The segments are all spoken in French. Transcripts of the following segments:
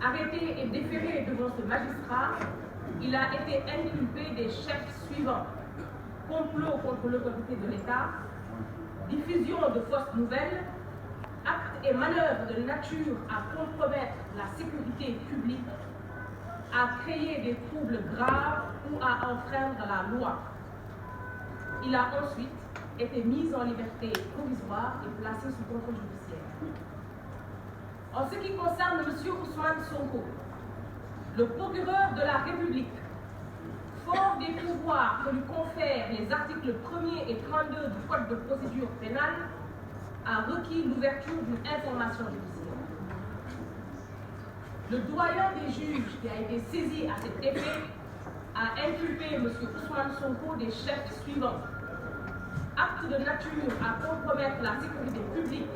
Arrêté et déféré devant ce magistrat, il a été inculpé des chefs suivants: complot contre l'autorité de l'État, diffusion de fausses nouvelles, actes et manœuvres de nature à compromettre la sécurité publique, à créer des troubles graves ou à enfreindre la loi. Il a ensuite été mis en liberté provisoire et placé sous contrôle judiciaire. En ce qui concerne M. Ousmane Sonko, le procureur de la République, fort des pouvoirs que lui confèrent les articles 1er et 32 du Code de procédure pénale, a requis l'ouverture d'une information judiciaire. Le doyen des juges qui a été saisi à cet effet a inculpé M. Ousmane Sonko des chefs suivants: acte de nature à compromettre la sécurité publique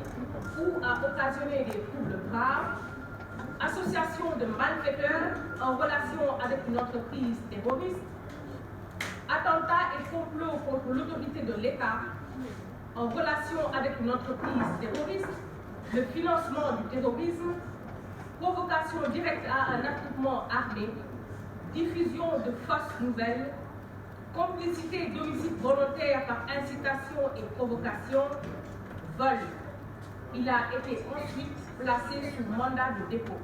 ou à occasionner des troubles graves, association de malfaiteurs en relation avec une entreprise terroriste, attentat et complot contre l'autorité de l'État en relation avec une entreprise terroriste, le financement du terrorisme, provocation directe à un attroupement armé, diffusion de fausses nouvelles, complicité d'homicide volontaire par incitation et provocation, vol. Il a été ensuite placé sous mandat de dépôt.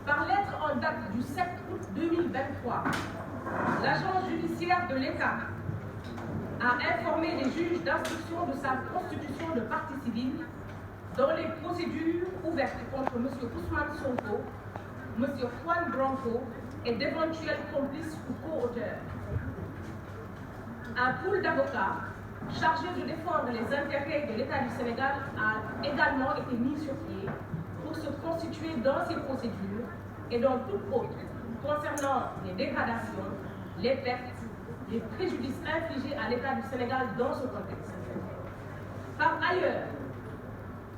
Par lettre en date du 7 août 2023, l'agence judiciaire de l'État a informé les juges d'instruction de sa constitution de partie civile dans les procédures ouvertes contre M. Ousmane Sonko, M. Juan Branco et d'éventuels complices ou co-auteurs. Un pool d'avocats chargé de défendre les intérêts de l'État du Sénégal a également été mis sur pied pour se constituer dans ces procédures et dans toutes autres concernant les dégradations, les pertes, les préjudices infligés à l'État du Sénégal dans ce contexte. Par ailleurs,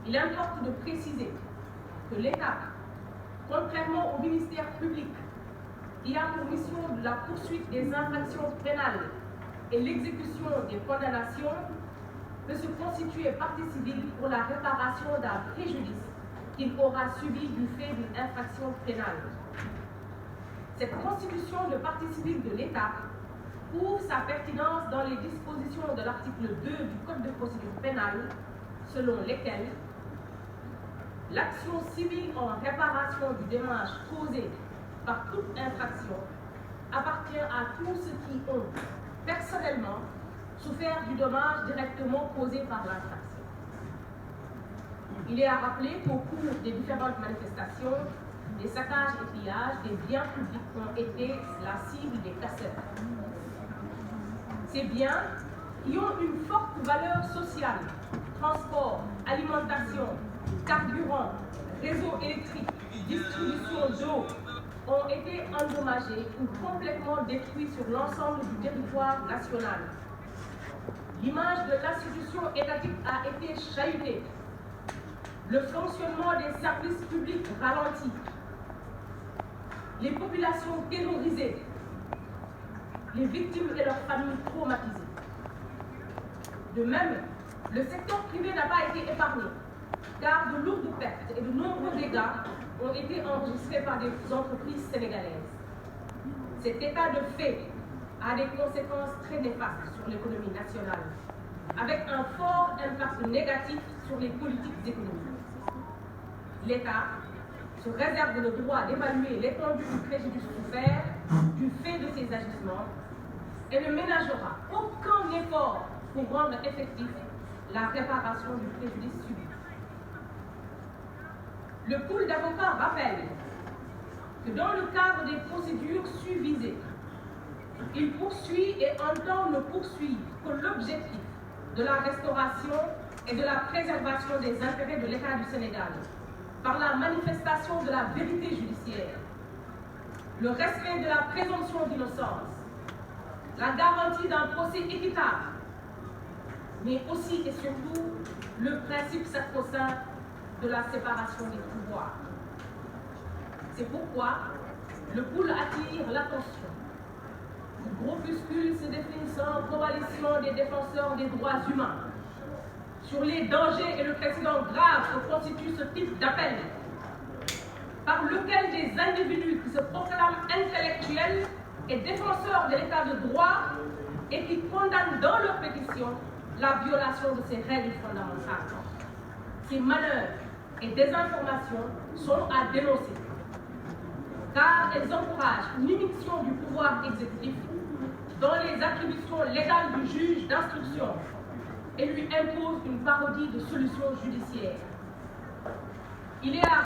il importe de préciser que l'État, contrairement au ministère public, qui a pour mission la poursuite des infractions pénales et l'exécution des condamnations, peut se constituer partie civile pour la réparation d'un préjudice qu'il aura subi du fait d'une infraction pénale. Cette constitution de partie civile de l'État prouve sa pertinence dans les dispositions de l'article 2 du Code de procédure pénale, selon lesquelles l'action civile en réparation du dommage causé par toute infraction appartient à tous ceux qui ont personnellement souffert du dommage directement causé par l'infraction. Il est à rappeler qu'au cours des différentes manifestations, des saccages et pillages des biens publics ont été la cible des casseurs. Ces biens, qui ont une forte valeur sociale, transport, alimentation, carburant, réseau électrique, distribution d'eau, ont été endommagés ou complètement détruits sur l'ensemble du territoire national. L'image de l'institution étatique a été chahutée. Le fonctionnement des services publics ralenti. Les populations terrorisées. Les victimes et leurs familles traumatisées. De même, le secteur privé n'a pas été épargné, car de lourdes pertes et de nombreux dégâts ont été enregistrés par des entreprises sénégalaises. Cet état de fait a des conséquences très néfastes sur l'économie nationale, avec un fort impact négatif sur les politiques économiques. L'État se réserve le droit d'évaluer l'étendue du préjudice souffert du fait de ces agissements et ne ménagera aucun effort pour rendre effectif la réparation du préjudice subi. Le pool d'avocats rappelle que dans le cadre des procédures susvisées, il poursuit et entend ne poursuivre que l'objectif de la restauration et de la préservation des intérêts de l'État du Sénégal par la manifestation de la vérité judiciaire, le respect de la présomption d'innocence, la garantie d'un procès équitable, mais aussi et surtout le principe sacro-saint de la séparation des pouvoirs. C'est pourquoi le pool attire l'attention du groupuscule se définissant coalition des défenseurs des droits humains sur les dangers et le précédent grave que constitue ce type d'appel par lequel des individus qui se proclament intellectuels et défenseurs de l'état de droit et qui condamnent dans leur pétition la violation de ces règles fondamentales. Ces manœuvres et désinformations sont à dénoncer, car elles encouragent une immixtion du pouvoir exécutif dans les attributions légales du juge d'instruction et lui imposent une parodie de solutions judiciaires. Il est à